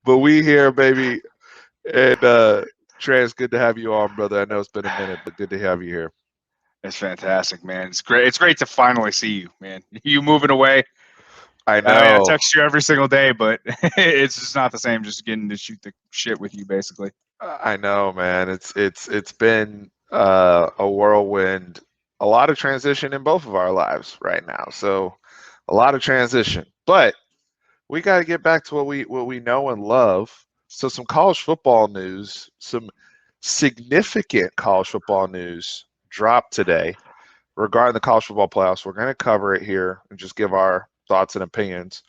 But we here, baby. And Trey, it's good to have you on, brother. I know it's been a minute, but good to have you here. It's fantastic, man. It's great. It's great to finally see you, man. You moving away? I I mean, I know. text you every single day, but it's just not the same. Just getting to shoot the shit with you, basically. I know, man. It's been a whirlwind, a lot of transition in both of our lives right now. So a lot of transition. But we got to get back to what we know and love. So some college football news, some significant college football news dropped today regarding the college football playoffs. We're going to cover it here and just give our thoughts and opinions.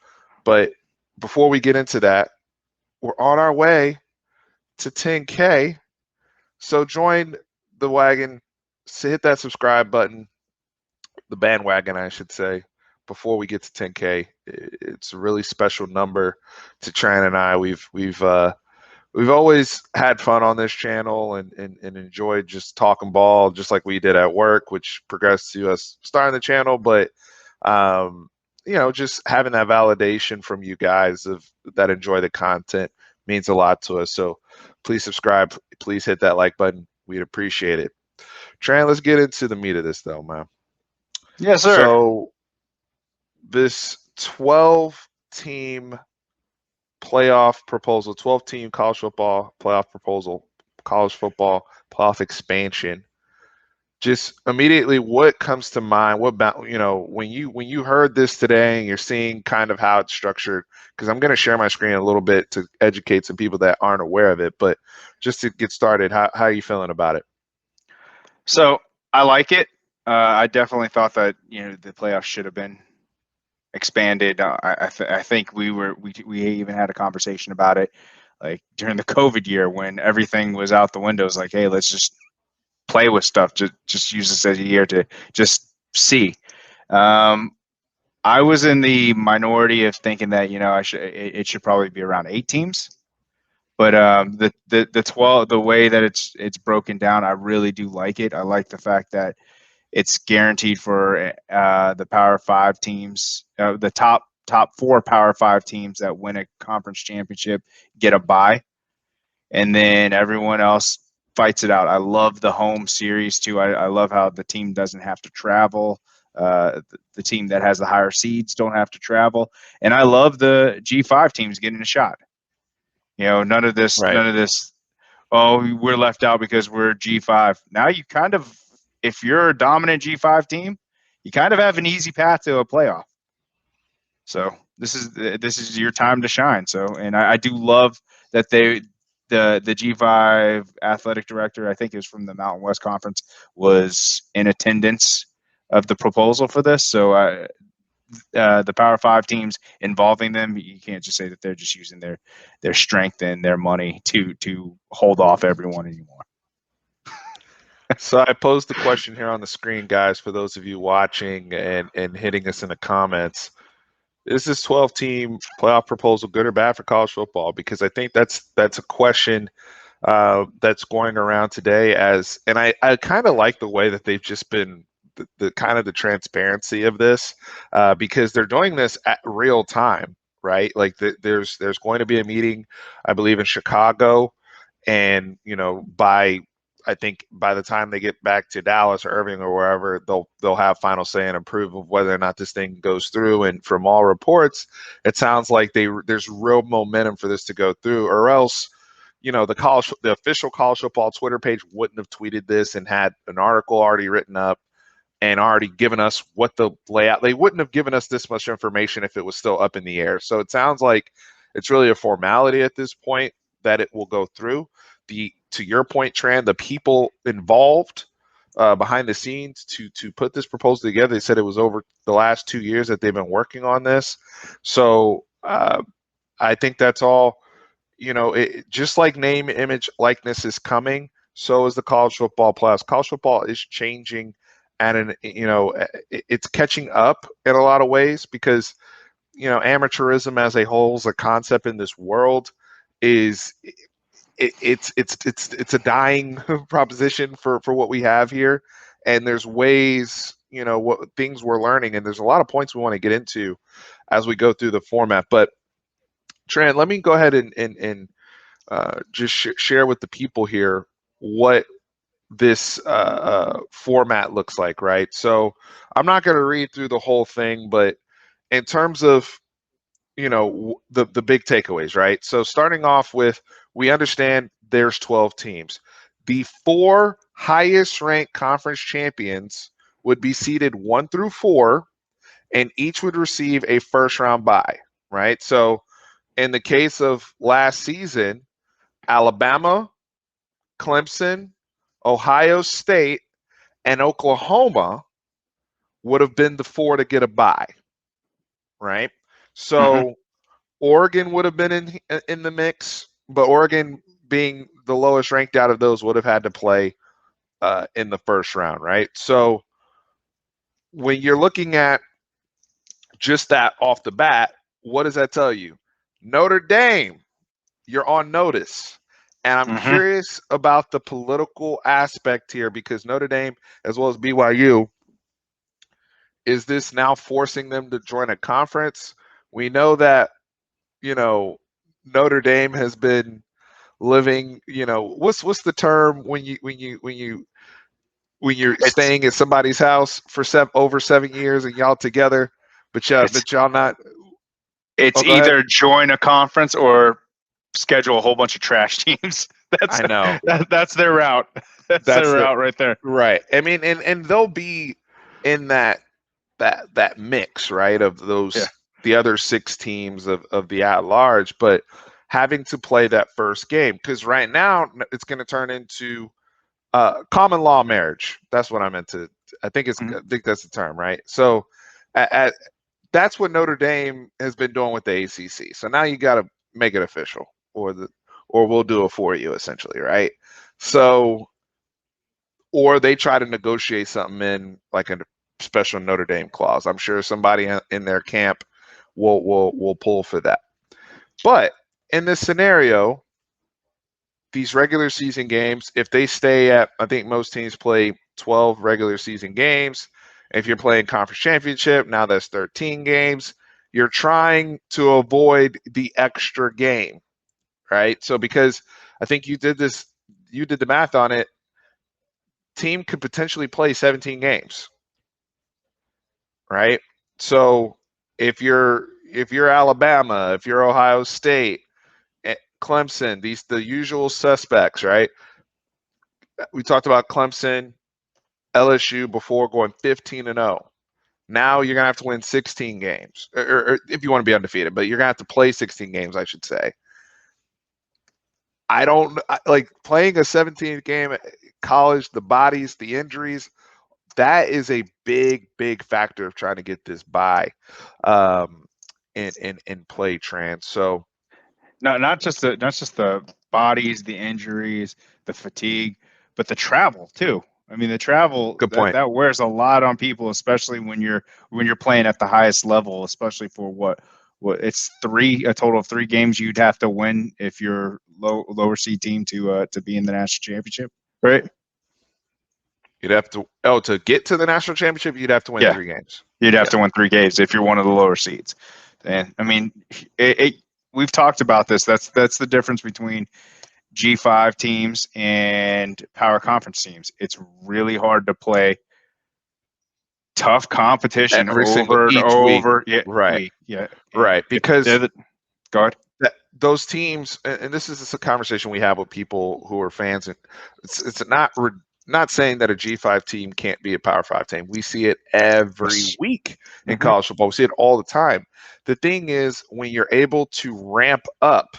But before we get into that, we're on our way to 10K. So join the wagon, hit that subscribe button, the bandwagon, I should say, before we get to 10K. It's a really special number to Tran and I. We've always had fun on this channel and enjoyed just talking ball, just like we did at work, which progressed to us starting the channel. But um, just having that validation from you guys of that enjoy the content means a lot to us. So please subscribe, please hit that like button. We'd appreciate it. Tran, let's get into the meat of this though, man. Yes, sir. So this 12 team playoff proposal, 12 team college football playoff proposal, college football playoff expansion. Just immediately, what comes to mind? When you heard this today and you're seeing kind of how it's structured? Because I'm going to share my screen a little bit to educate some people that aren't aware of it. But just to get started, how are you feeling about it? So I like it. I definitely thought that the playoffs should have been expanded. I think we even had a conversation about it, like during the COVID year when everything was out the window. It's like, hey, let's just play with stuff. Just use this as a year to just see. Um, I was in the minority of thinking that it should probably be around 8 teams. But the 12, the way that it's broken down, I really do like it. I like the fact that it's guaranteed for the Power Five teams, the top four Power Five teams that win a conference championship get a bye, and then everyone else fights it out. I love the home series too. I love how the team doesn't have to travel. The team that has the higher seeds don't have to travel, and I love the G5 teams getting a shot. None of this, Right. none of this. Oh, we're left out because we're G5. Now you kind of, if you're a dominant G5 team, you kind of have an easy path to a playoff. So this is your time to shine. So, and I do love that the G5 athletic director, I think is from the Mountain West Conference, was in attendance of the proposal for this. So the Power Five teams involving them, you can't just say that they're just using their strength and their money to hold off everyone anymore. So I posed the question here on the screen, guys, for those of you watching and hitting us in the comments. Is this 12 team playoff proposal good or bad for college football? Because I think that's a question that's going around today and I kind of like the way that they've just been the kind of the transparency of this because they're doing this at real time, right? Like there's going to be a meeting, I believe, in Chicago, and I think by the time they get back to Dallas or Irving or wherever, they'll have final say and approve of whether or not this thing goes through. And from all reports, it sounds like there's real momentum for this to go through, or else the official college football Twitter page wouldn't have tweeted this and had an article already written up and already given us what the layout. They wouldn't have given us this much information if it was still up in the air. So it sounds like it's really a formality at this point that it will go through. To your point, Tran, the people involved behind the scenes to put this proposal together, they said it was over the last 2 years that they've been working on this. So I think that's all. Just like name, image, likeness is coming, so is the college football playoffs. College football is changing, and it's catching up in a lot of ways because amateurism as a whole as a concept in this world is it's a dying proposition for what we have here, and there's ways what things we're learning, and there's a lot of points we want to get into as we go through the format, but Tran, let me go ahead and just share with the people here what this format looks like, right? So I'm not going to read through the whole thing, but in terms of the big takeaways, right? So starting off with, we understand there's 12 teams. The four highest ranked conference champions would be seeded 1 through 4, and each would receive a first round bye, right? So in the case of last season, Alabama, Clemson, Ohio State, and Oklahoma would have been the 4 to get a bye, right? Mm-hmm. So Oregon would have been in the mix, but Oregon being the lowest ranked out of those would have had to play in the first round, right? So when you're looking at just that off the bat, what does that tell you? Notre Dame, you're on notice. And I'm Mm-hmm. curious about the political aspect here because Notre Dame, as well as BYU, is this now forcing them to join a conference? We know that, you know, Notre Dame has been living, what's the term when you're It's staying at somebody's house for over 7 years and y'all together, it's but y'all not. it's Oh, go ahead. either join a conference or schedule a whole bunch of trash teams. That's I know that's their route. That's their that's the route right there. right. I mean, and they'll be in that mix, right, of Yeah. the other 6 teams of the at large, but having to play that first game because right now it's going to turn into common law marriage. That's what I meant to. Mhm. I think that's the term, right? So, that's what Notre Dame has been doing with the ACC. So now you got to make it official, or we'll do it for you, essentially, right? So, or they try to negotiate something in like a special Notre Dame clause. I'm sure somebody in their camp will pull for that. But in this scenario, these regular season games, if they stay at, I think most teams play 12 regular season games. If you're playing conference championship, now that's 13 games. You're trying to avoid the extra game, right? So because I think you did the math on it, team could potentially play 17 games, right? So if you're Alabama, if you're Ohio State, Clemson, these the usual suspects, right? We talked about Clemson, LSU before going 15-0. Now you're gonna have to win 16 games, or if you want to be undefeated, but you're gonna have to play 16 games, I should say. I don't like playing a 17th game at college. The bodies, the injuries, that is a big factor of trying to get this by, um, in play trans. So No, not just the bodies, the injuries, the fatigue, but the travel too. I mean, the travel good that point. that wears a lot on people, especially when you're playing at the highest level, especially for what it's a total of 3 games you'd have to win if you're lower seed team to be in the national championship, right? You'd have to get to the national championship. You'd have to win Yeah, 3 games. you'd have Yeah, to win 3 games if you're one of the lower seeds. And I mean, we've talked about this. That's the difference between G5 teams and power conference teams. It's really hard to play tough competition every single over and each week. over. Yeah, Right, week. Yeah, and right. if Because they're the guard. those teams, and this is a conversation we have with people who are fans, and it's not saying that a G5 team can't be a Power 5 team. We see it every Yes. week in Mm-hmm. college football. We see it all the time. The thing is, when you're able to ramp up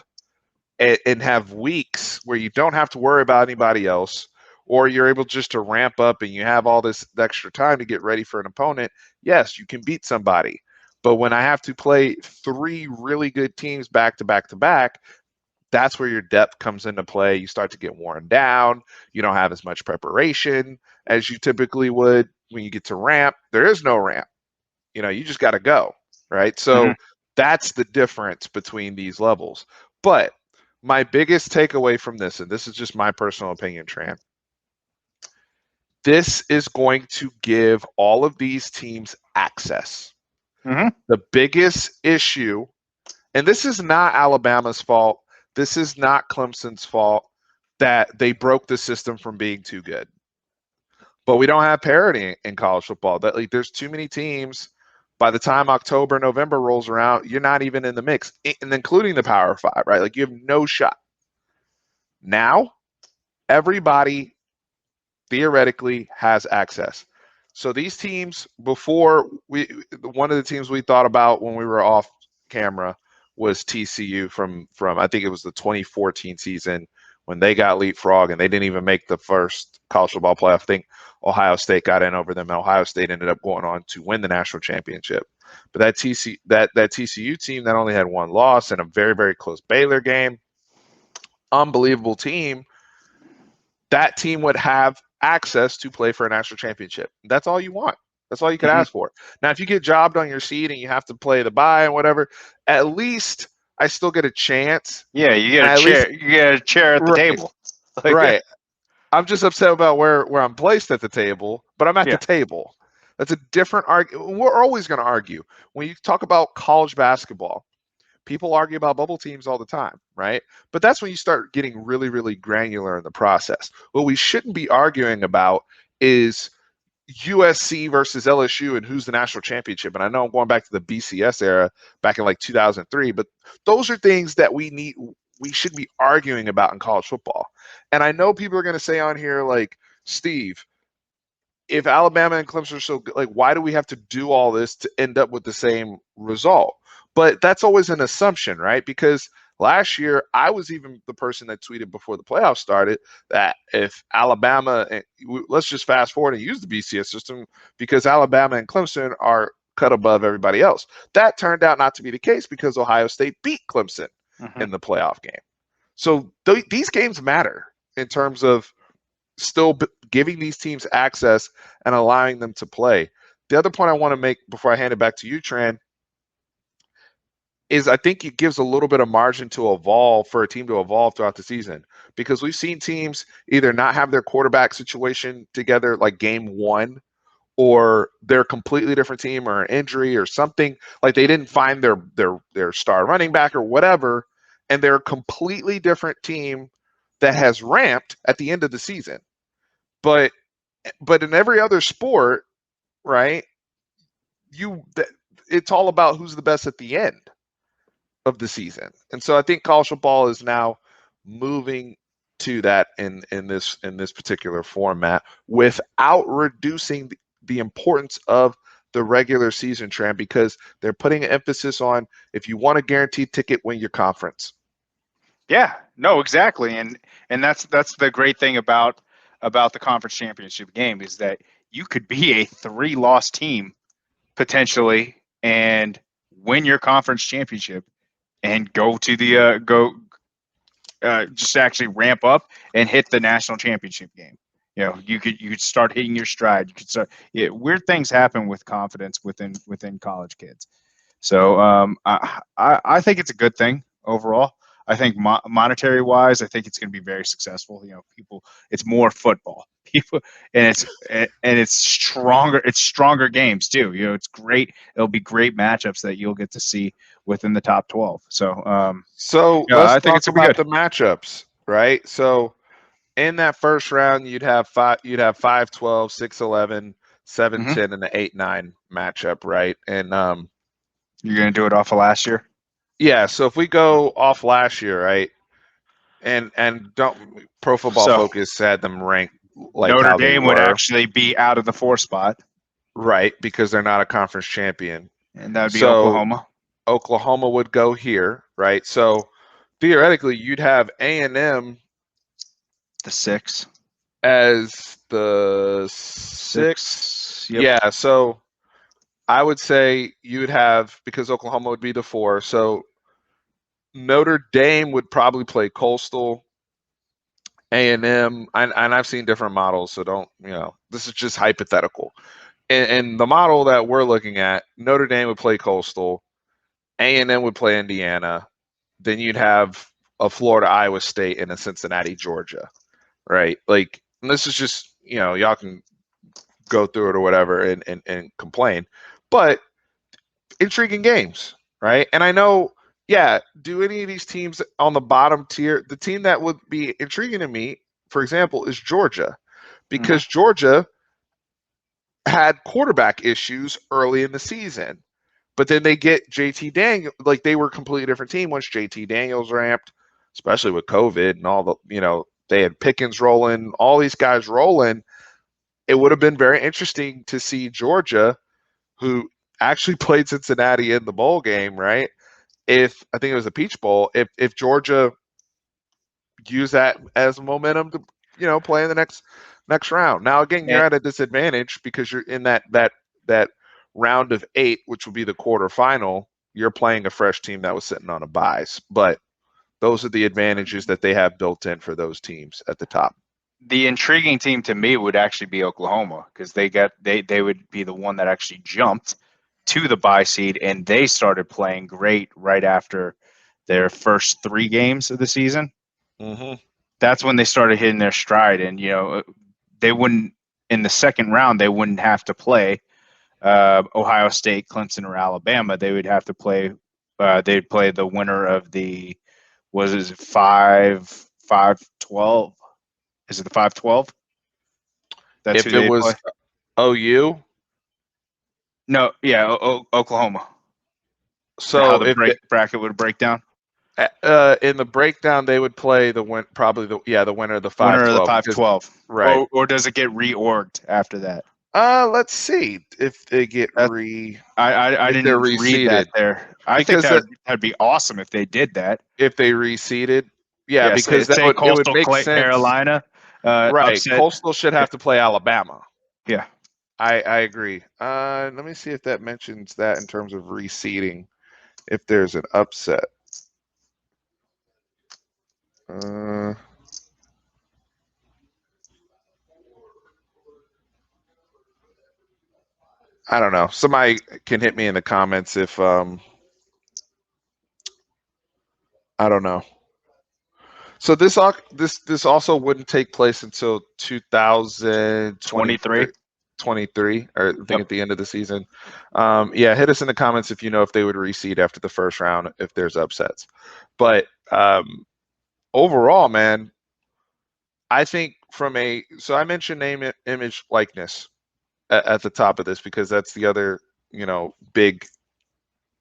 and have weeks where you don't have to worry about anybody else, or you're able just to ramp up and you have all this extra time to get ready for an opponent, yes, you can beat somebody. But when I have to play 3 really good teams back to back to back, that's where your depth comes into play. You start to get worn down. You don't have as much preparation as you typically would when you get to ramp. There is no ramp. You just got to go, right? Mm-hmm. So that's the difference between these levels. But my biggest takeaway from this, and this is just my personal opinion, Tran, this is going to give all of these teams access. Mm-hmm. The biggest issue And this is not Alabama's fault. This is not Clemson's fault that they broke the system from being too good. But we don't have parity in college football. That like there's too many teams. By the time October, November rolls around, you're not even in the mix, and including the Power Five, right? Like you have no shot. Now, everybody theoretically has access. So these teams, before one of the teams we thought about when we were off camera was TCU from I think it was the 2014 season when they got leapfrog and they didn't even make the first college football playoff. I think Ohio State got in over them, and Ohio State ended up going on to win the national championship. But that TCU team that only had one loss in a very, very close Baylor game, unbelievable team. That team would have access to play for a national championship. That's all you want. That's all you could ask for. Now, if you get jobbed on your seat and you have to play the bye and whatever, at least I still get a chance. Yeah, you get a chair. You get a chair at the table. Like, right. I'm just upset about where I'm placed at the table, but I'm at the table. That's a different argument. We're always going to argue. When you talk about college basketball, people argue about bubble teams all the time, right? But that's when you start getting really, really granular in the process. What we shouldn't be arguing about is USC versus LSU and who's the national championship. And I know I'm going back to the BCS era back in like 2003, but those are things that we should be arguing about in college football. And I know people are going to say on here, like, Steve, if Alabama and Clemson are so good, like, why do we have to do all this to end up with the same result? But that's always an assumption, right? Because last year, I was even the person that tweeted before the playoffs started that if Alabama, let's just fast forward and use the BCS system because Alabama and Clemson are cut above everybody else. That turned out not to be the case because Ohio State beat Clemson in the playoff game. So these games matter in terms of still giving these teams access and allowing them to play. The other point I want to make before I hand it back to you, Tran, is I think it gives a little bit of margin to evolve for a team to evolve throughout the season because we've seen teams either not have their quarterback situation together like game one, or they're a completely different team or an injury or something, like they didn't find their star running back or whatever, and they're a completely different team that has ramped at the end of the season. But in every other sport, right, it's all about who's the best at the end of the season. And so I think college football is now moving to that in this particular format without reducing the importance of the regular season, Tran, because they're putting an emphasis on if you want a guaranteed ticket, win your conference. Yeah, no, exactly. And that's the great thing about the conference championship game is that you could be a 3-loss team potentially and win your conference championship and go to the just actually ramp up and hit the national championship game. You know, you could start hitting your stride. You could start. Yeah, weird things happen with confidence within college kids. So I think it's a good thing overall. I think monetary wise, I think it's going to be very successful. You know, it's more football. People, and it's stronger. It's stronger games too. You know, it's great. It'll be great matchups that you'll get to see within the top 12. So, Let's talk about the matchups, right? So in that first round, you'd have 5-12, 6-11, 7-10, and the 8-9 matchup, right? And you're going to do it off of last year? Yeah, so if we go off last year, right? And don't Pro Football Focus had them ranked like Notre how Dame they would were. actually be out of the 4 spot. Right, because they're not a conference champion. And that would be Oklahoma. Oklahoma would go here, right? So theoretically, you'd have A&M the 6 as the 6. Yep. Yeah, so I would say you would have, because Oklahoma would be the 4, so Notre Dame would probably play Coastal. A&M, and I've seen different models, so don't, this is just hypothetical. And the model that we're looking at, Notre Dame would play Coastal, A&M would play Indiana, then you'd have a Florida, Iowa State, and a Cincinnati, Georgia, right? Like, and this is just, y'all can go through it or whatever and complain, but intriguing games, right? And I know yeah, do any of these teams on the bottom tier, the team that would be intriguing to me, for example, is Georgia, because Georgia had quarterback issues early in the season. But then they get JT Daniels, like they were a completely different team once JT Daniels ramped, especially with COVID and all the, they had Pickens rolling, all these guys rolling. It would have been very interesting to see Georgia, who actually played Cincinnati in the bowl game, right? If I think it was the Peach Bowl, if Georgia used that as momentum to, play in the next round. Now again, you're at a disadvantage because you're in that round of 8, which would be the quarterfinal. You're playing a fresh team that was sitting on a bye, but those are the advantages that they have built in for those teams at the top. The intriguing team to me would actually be Oklahoma, because they would be the one that actually jumped to the bye seed, and they started playing great right after their first 3 games of the season. Mm-hmm. That's when they started hitting their stride, and they wouldn't, in the second round, they wouldn't have to play Ohio State, Clemson, or Alabama. They would have to play. They'd play the winner of the, was it 5-12? Is it the 5-12? That's If who it they was play. OU, No, yeah, Oklahoma. How so the bracket would break down. in the breakdown they would play the winner of the Winner of the 5-12 5-12, right. or does it get reorged after that? Let's see if they get I if they're didn't read that reseeded. there. I think Because that'd be awesome if they did that. if they reseeded, yeah, Yeah, because say it would Coastal make sense. Carolina Right. upset. Coastal should have to play Alabama. Yeah. I agree. Let me see if that mentions that in terms of reseeding, if there's an upset. I don't know. Somebody can hit me in the comments if I don't know. So this also wouldn't take place until 2023. 23, or I think at the end of the season. Yeah, hit us in the comments if you know if they would reseed after the first round if there's upsets. But overall, man, I think so I mentioned name, image, likeness at the top of this because that's the other big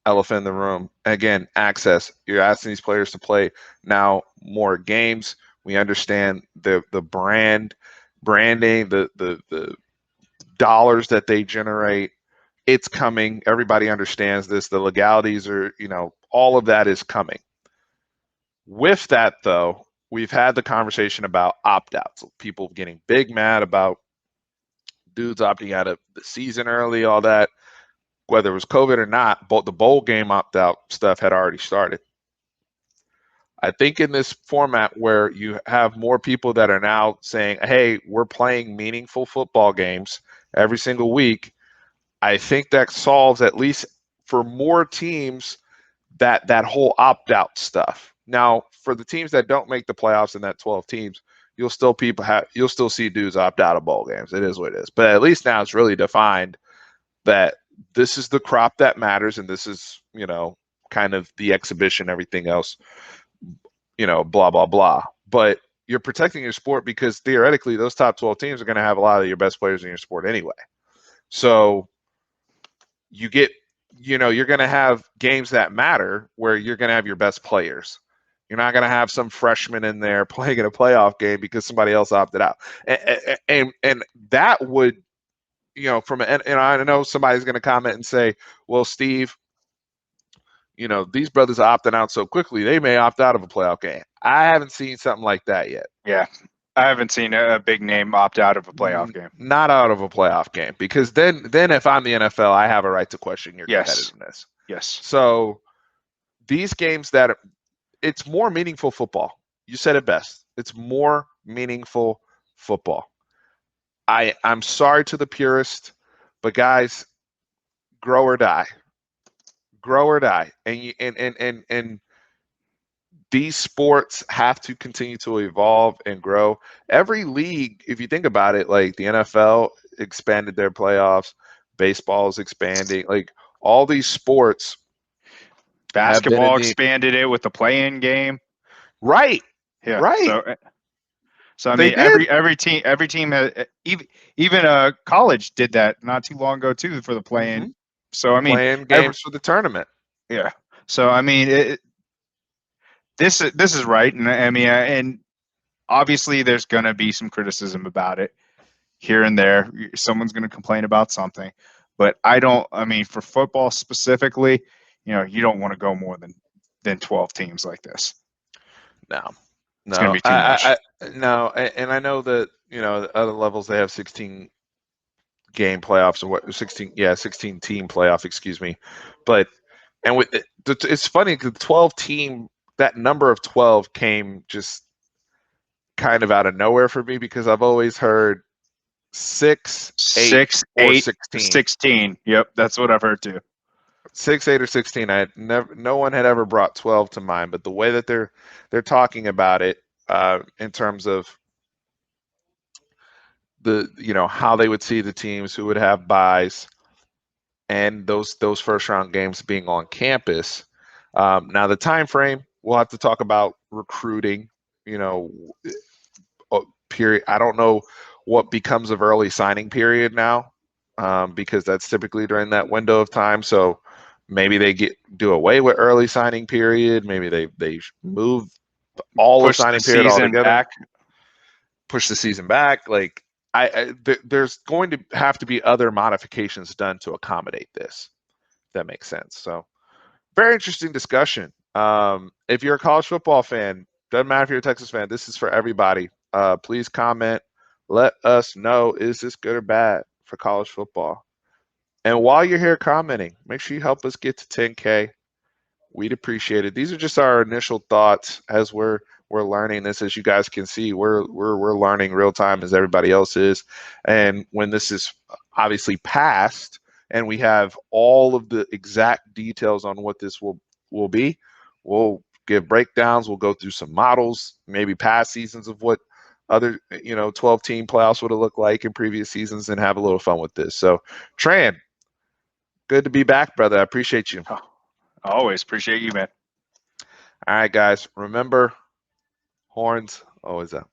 elephant in the room. Again, access. You're asking these players to play now more games. We understand the branding, the dollars that they generate. It's coming. Everybody understands this. The legalities are, all of that is coming. With that, though, we've had the conversation about opt-outs. People getting big mad about dudes opting out of the season early, all that. Whether it was COVID or not, the bowl game opt-out stuff had already started. I think in this format where you have more people that are now saying, hey, we're playing meaningful football games every single week, I think that solves, at least for more teams, that whole opt-out stuff. Now, for the teams that don't make the playoffs in that 12 teams, you'll still see dudes opt out of bowl games. It is what it is. But at least now it's really defined that this is the crop that matters, and this is, kind of the exhibition, everything else, blah, blah, blah. But you're protecting your sport because theoretically those top 12 teams are going to have a lot of your best players in your sport anyway. So you get, you're going to have games that matter where you're going to have your best players. You're not going to have some freshman in there playing in a playoff game because somebody else opted out. And that would, and I know somebody's going to comment and say, well, Steve, these brothers are opting out so quickly, they may opt out of a playoff game. I haven't seen something like that yet. Yeah. I haven't seen a big name opt out of a playoff game. Not out of a playoff game, because then if I'm the NFL, I have a right to question your competitiveness. Yes. So these games it's more meaningful football. You said it best. It's more meaningful football. I'm sorry to the purist, but guys, grow or die. Grow or die. And these sports have to continue to evolve and grow. Every league, if you think about it, like the NFL expanded their playoffs, baseball is expanding, like all these sports Basketball expanded it with the play-in game. Right. Yeah. Right. So I They mean, did. every team has, even college did that not too long ago too for the play-in. Mm-hmm. So I mean, Playing games for the tournament. yeah. So I mean, this is right, and I mean, and obviously there's going to be some criticism about it here and there. Someone's going to complain about something, but I mean, for football specifically, you don't want to go more than 12 teams like this. No, It's going to no, be too much. no, and I know that at other levels they have 16 game playoffs or what 16 16 team playoff, excuse me, but and with it's funny because 12 team, that number of 12 came just kind of out of nowhere for me because I've always heard 6, 8, 6, or 8, 16. 16. Yep, that's what I've heard too. 6, 8, or 16. No one had ever brought 12 to mind, but the way that they're talking about it in terms of the how they would see the teams who would have buys and those first round games being on campus. Now the time frame, we'll have to talk about recruiting. Period. I don't know what becomes of early signing period now, because that's typically during that window of time. So maybe they do away with early signing period. Maybe they move all of Push the signing period season altogether. back. Push the season back. Like there's going to have to be other modifications done to accommodate this. If that makes sense. So very interesting discussion. If you're a college football fan, doesn't matter if you're a Texas fan, this is for everybody. Please comment. Let us know, is this good or bad for college football? And while you're here commenting, make sure you help us get to 10K. We'd appreciate it. These are just our initial thoughts as we're learning this. As you guys can see, we're learning real time as everybody else is. And when this is obviously passed and we have all of the exact details on what this will be, we'll give breakdowns. We'll go through some models, maybe past seasons of what other 12 team playoffs would have looked like in previous seasons, and have a little fun with this. So Tran, good to be back, brother. I appreciate you. Oh, always appreciate you, man. All right, guys, remember, horns always up.